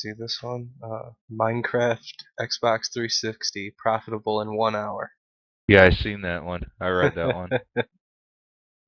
see this one. Minecraft Xbox 360 profitable in 1 hour. Yeah, I seen that one. I read that one.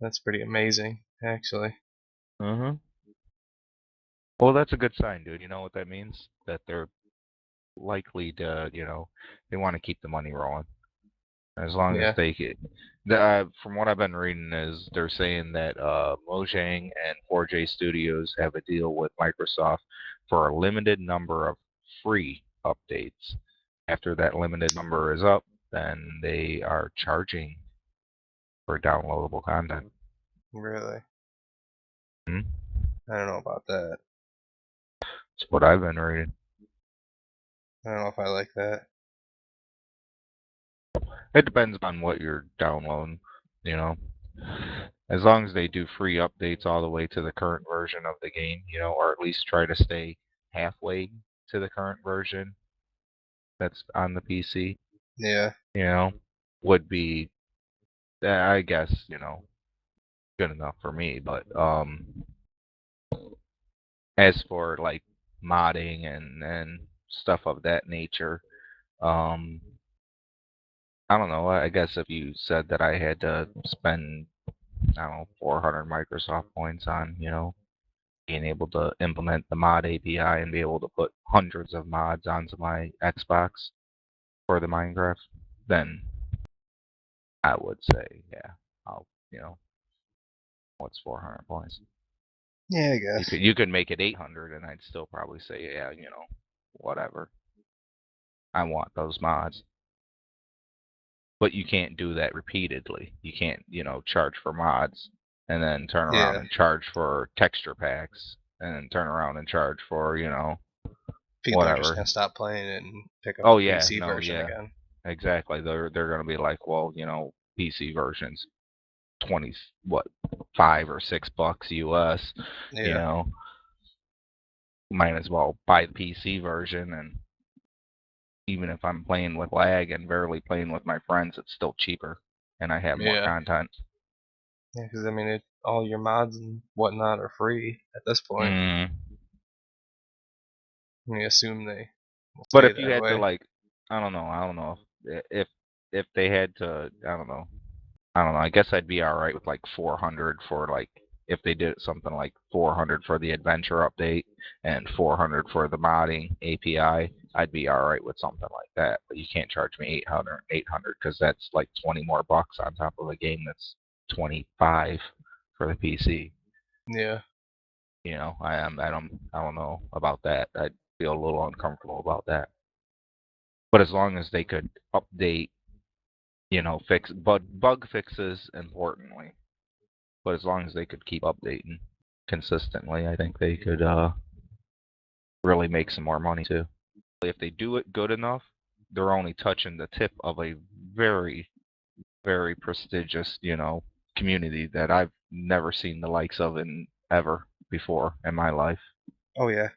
That's pretty amazing, actually. Well, that's a good sign, dude. You know what that means? That they're likely to, they want to keep the money rolling. As long as Yeah. they get, from what I've been reading, is they're saying that Mojang and 4J Studios have a deal with Microsoft for a limited number of free updates. After that limited number is up, then they are charging for downloadable content. Really? Hmm? I don't know about that. That's what I've been reading. I don't know if I like that. It depends on what you're downloading, you know. As long as they do free updates all the way to the current version of the game, or at least try to stay halfway to the current version that's on the PC, Yeah. would be, I guess, good enough for me. But as for like modding and stuff of that nature, um, I don't know. I guess if you said that I had to spend, I don't know, 400 Microsoft points on, being able to implement the mod API and be able to put hundreds of mods onto my Xbox for the Minecraft, then I would say, yeah, I'll, what's 400 points? Yeah, I guess. You could make it 800, and I'd still probably say, yeah, whatever. I want those mods. But you can't do that repeatedly. You can't, charge for mods and then turn around Yeah. and charge for texture packs and then turn around and charge for, People are just whatever. gonna stop playing it and pick up Oh the yeah, PC no, version yeah, again. exactly. They're gonna be like, well, PC versions 20 what $5 or $6 US, you Yeah. know, might as well buy the PC version, and even if I'm playing with lag and barely playing with my friends, it's still cheaper and I have more Yeah. content. Yeah, because I mean, all your mods and whatnot are free at this point. Mm. We assume they will But stay if you that had to way. like, I don't know if they had to, I don't know. I guess I'd be all right with like 400 for like if they did something like 400 for the adventure update and 400 for the modding API. I'd be all right with something like that. But you can't charge me 800 because that's like 20 more bucks on top of a game that's 25 for the PC. Yeah. I don't know about that. I'd feel a little uncomfortable about that. But as long as they could update, fix bug fixes importantly. But as long as they could keep updating consistently, I think they could really make some more money too. If they do it good enough, they're only touching the tip of a very, very prestigious, community that I've never seen the likes of in ever before in my life. Oh yeah.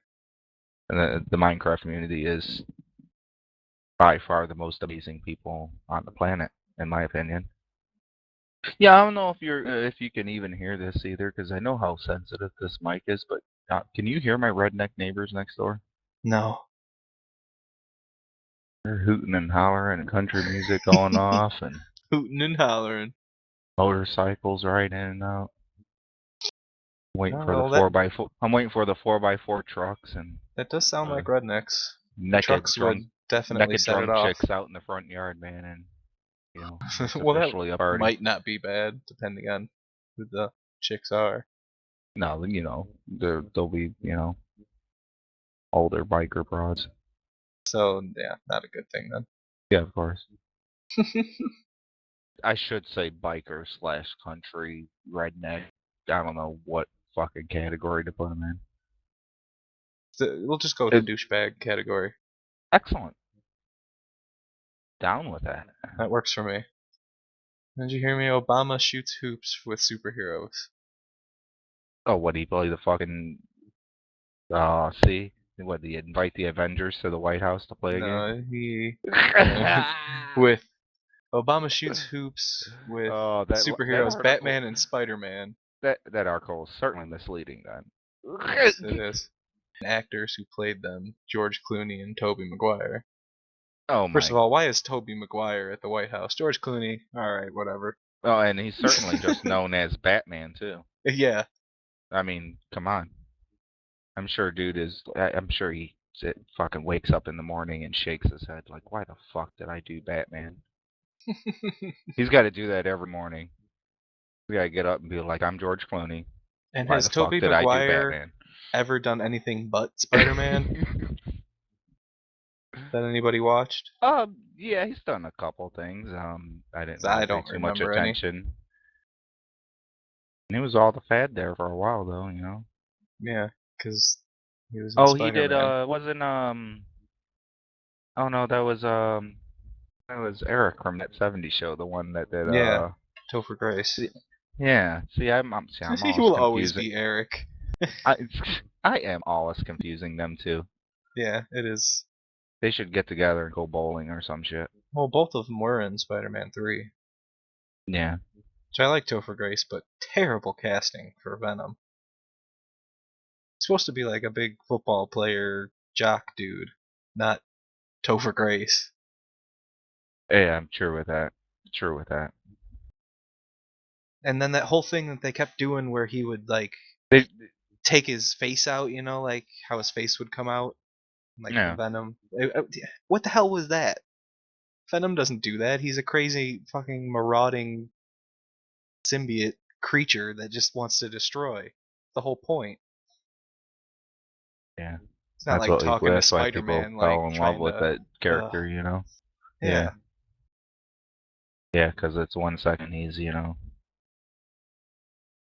And the Minecraft community is by far the most amazing people on the planet, in my opinion. Yeah, I don't know if you can even hear this either, because I know how sensitive this mic is. But can you hear my redneck neighbors next door? No. They're hooting and hollering and country music going off and Hooting and hollering. motorcycles riding in and out. Waiting for the Well, 4x4. I'm waiting for the 4x4 trucks and that does sound like rednecks. The naked trucks drunk would definitely naked set it drunk off. chicks out in the front yard, man, and it's Well, that officially a party. might not be bad, depending on who the chicks are. No, they'll be older biker broads. So yeah, not a good thing then. Yeah, of course. I should say biker slash country redneck. I don't know what fucking category to put them in. We'll just go with the douchebag category. Excellent. Down with that. That works for me. Did you hear me? Obama shoots hoops with superheroes. Oh, what, he play the fucking see? What, do you invite the Avengers to the White House to play a game? No, he with Obama shoots hoops with that superheroes article, Batman and Spider-Man. that article is certainly misleading then. Yes, it is. actors who played them, George Clooney and Tobey Maguire. Oh First my. of all, why is Tobey Maguire at the White House? George Clooney, alright, whatever. Oh, and he's certainly just known as Batman too. Yeah. I mean, come on. I'm sure dude is. I'm sure he fucking wakes up in the morning and shakes his head like, why the fuck did I do Batman? He's got to do that every morning. We gotta get up and be like, I'm George Clooney. And Why has the fuck Tobey did I do Maguire Batman? ever done anything but Spider-Man that anybody watched? Yeah, he's done a couple things. I didn't 'Cause really I pay don't too much remember any. attention. And he was all the fad there for a while, though, you know. Yeah, because he was in Oh, he did. Spider-Man. Wasn't Oh no, that was Eric from that '70s show, the one that did. Yeah, Topher Grace. Yeah. See, I'm He always will always confusing. be Eric. I I am always confusing them too. Yeah, it is. They should get together and go bowling or some shit. Well, both of them were in Spider-Man 3. Yeah. Which I like Topher Grace, but terrible casting for Venom. He's supposed to be like a big football player, jock dude, not Topher Grace. Yeah, I'm true with that. True with that. And then that whole thing that they kept doing where he would like They, take his face out, you know, like how his face would come out, like the yeah. Venom. What the hell was that? Venom doesn't do that. He's a crazy fucking marauding symbiote creature that just wants to destroy. The whole point. Yeah. It's not like talking to That's why people Spider-Man, like fell in love trying with to. that Uh, character, you know. Yeah. yeah. Yeah, because it's 1 second he's,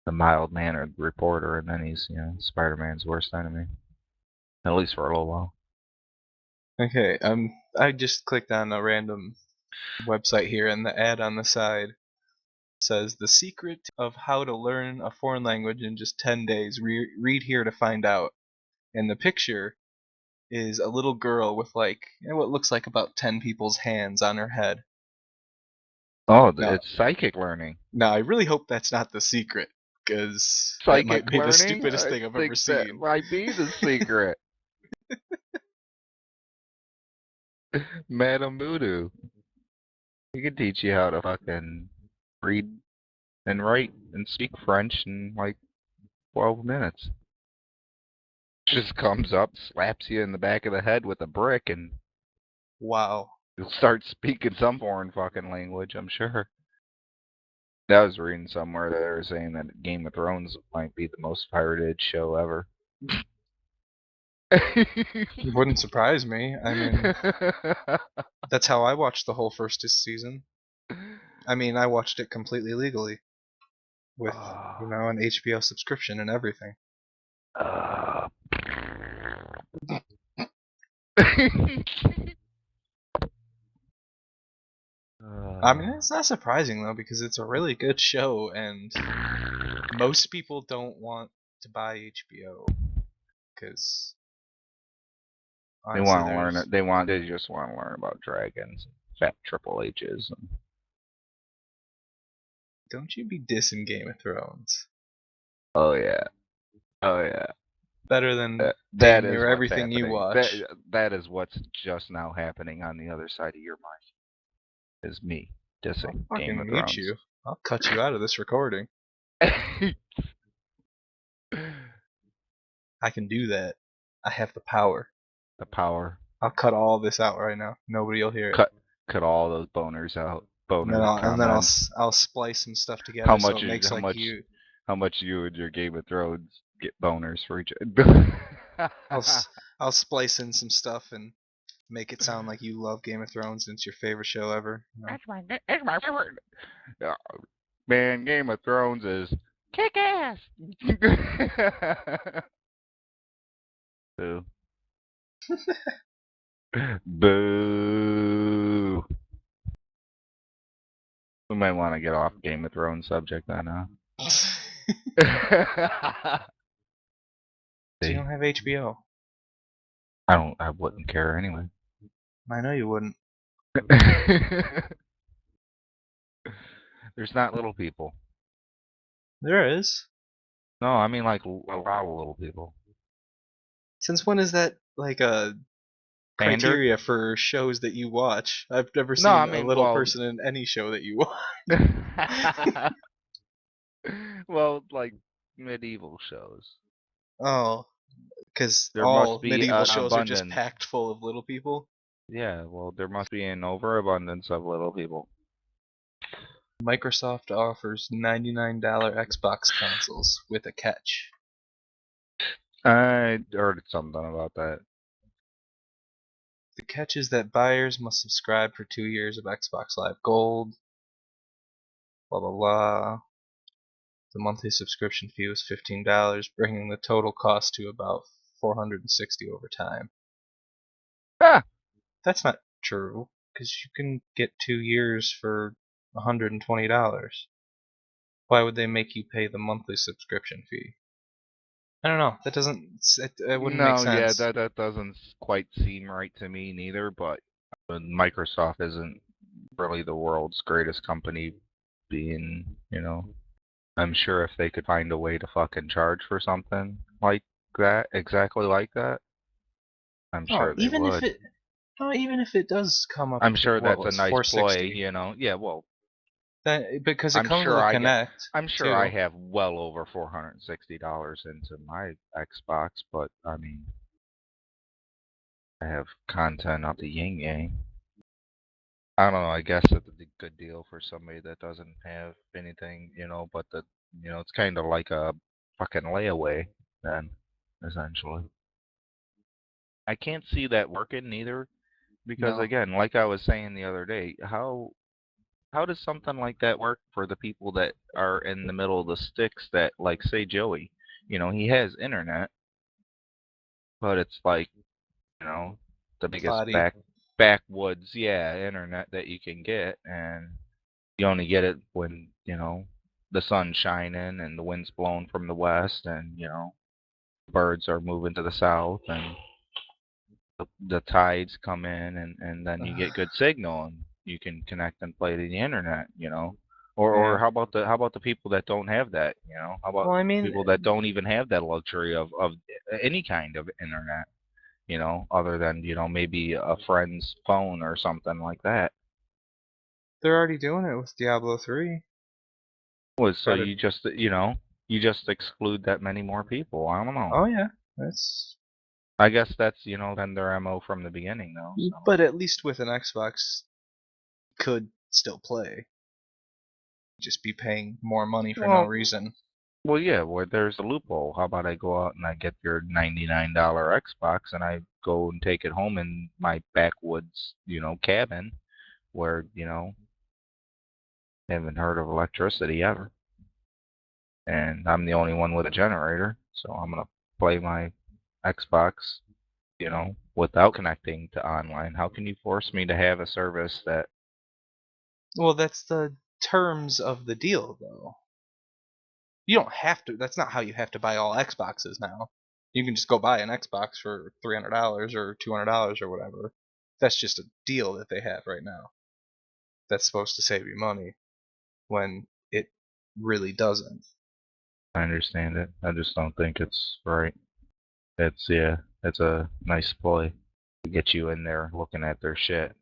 the mild-mannered reporter, and then he's, Spider-Man's worst enemy. At least for a little while. Okay. I just clicked on a random website here, and the ad on the side says the secret of how to learn a foreign language in just 10 days. Read here to find out. And the picture is a little girl with like what looks like about 10 people's hands on her head. Oh, Now, it's psychic learning. now I really hope that's not the secret, because that might Psychic be the learning? stupidest I thing I've ever think that seen. might be the secret. Madame Voodoo. He can teach you how to fucking read and write and speak French in like 12 minutes. Just comes up, slaps you in the back of the head with a brick, and Wow. you'll start speaking some foreign fucking language, I'm sure. I was reading somewhere that they were saying that Game of Thrones might be the most pirated show ever. It wouldn't surprise me. I mean, that's how I watched the whole first season. I mean, I watched it completely legally with, an HBO subscription and everything. I mean, it's not surprising though, because it's a really good show and most people don't want to buy HBO because They honestly want to learn there's. it. They just want to learn about dragons, fat Triple H's. Don't you be dissing Game of Thrones. Oh yeah, oh yeah. Better than That damn is near what's everything you happening. watch. That is what's just now happening on the other side of your mind. Is me I'll dissing Game fucking of mute Thrones. you. I'll cut you out of this recording. I can do that. I have the power. The power. I'll cut all this out right now. Nobody will hear it. Cut all those boners out. And then Boner I'll comments. I'll splice some stuff How together so much it is makes like you. how much you and your Game of Thrones get boners for each other? I'll I'll splice in some stuff and make it sound like you love Game of Thrones and it's your favorite show ever. It's my favorite. Uh, Man, Game of Thrones is kick ass. Boo. Boo. We might want to get off Game of Thrones subject then, huh? You don't have HBO. I wouldn't care anyway. I know you wouldn't. There's not little people. There is. No, I mean like a lot of little people. Since when is that like a Standard? criteria for shows that you watch? I've never No, I seen a mean, little well, person in any show that you watch. well, like medieval shows. Oh, because There must all be medieval an shows are just abundance. packed full of little people. Yeah, well, there must be an overabundance of little people. Microsoft offers $99 Xbox consoles with a catch. I heard something about that. The catch is that buyers must subscribe for 2 years of Xbox Live Gold. Blah blah blah. The monthly subscription fee was $15, bringing the total cost to about $460 over time. Ah, That's not true, because you can get 2 years for $120. Why would they make you pay the monthly subscription fee? I don't know. That doesn't. It wouldn't make no, yeah, sense. that doesn't quite seem right to me neither. But Microsoft isn't really the world's greatest company, being, I'm sure if they could find a way to fucking charge for something like that, exactly like that, I'm Oh, sure they would. even if it does come up I'm to sure what that's a was nice ploy, 460, Yeah, well, that because it I'm comes with sure a I got, Connect I'm sure I too. have well over $460 into my Xbox, but I mean, I have content up the yin yang. I don't know. I guess it's a good deal for somebody that doesn't have anything, but it's kind of like a fucking layaway then, essentially. I can't see that working neither because No, again, like I was saying the other day, how does something like that work for the people that are in the middle of the sticks that, like, say Joey, he has internet, but it's like, the biggest spotty. backwoods, yeah, internet that you can get, and you only get it when, the sun's shining and the wind's blowing from the west and, birds are moving to the south and the tides come in and then you get good signal and you can connect and play to the internet, Or Yeah. how about the people that don't have that, How about Well, I mean, people that don't even have that luxury of any kind of internet, other than, maybe a friend's phone or something like that. they're already doing it with Diablo 3. Was so Got it. you just exclude that many more people. I don't know. Oh yeah, that's. I guess that's, been their MO from the beginning though, so. But at least with an Xbox, could still play. Just be paying more money for no Well, reason. well, yeah, well, there's a loophole. How about I go out and I get your $99 Xbox and I go and take it home in my backwoods, cabin where, haven't heard of electricity ever. And I'm the only one with a generator, so I'm gonna play my Xbox, without connecting to online. How can you force me to have a service that? Well, that's the terms of the deal, though. You don't have to. That's not how you have to buy all Xboxes now. You can just go buy an Xbox for $300 or $200 or whatever. That's just a deal that they have right now. That's supposed to save you money when it really doesn't. I understand it. I just don't think it's right. It's, yeah, it's a nice ploy to get you in there looking at their shit.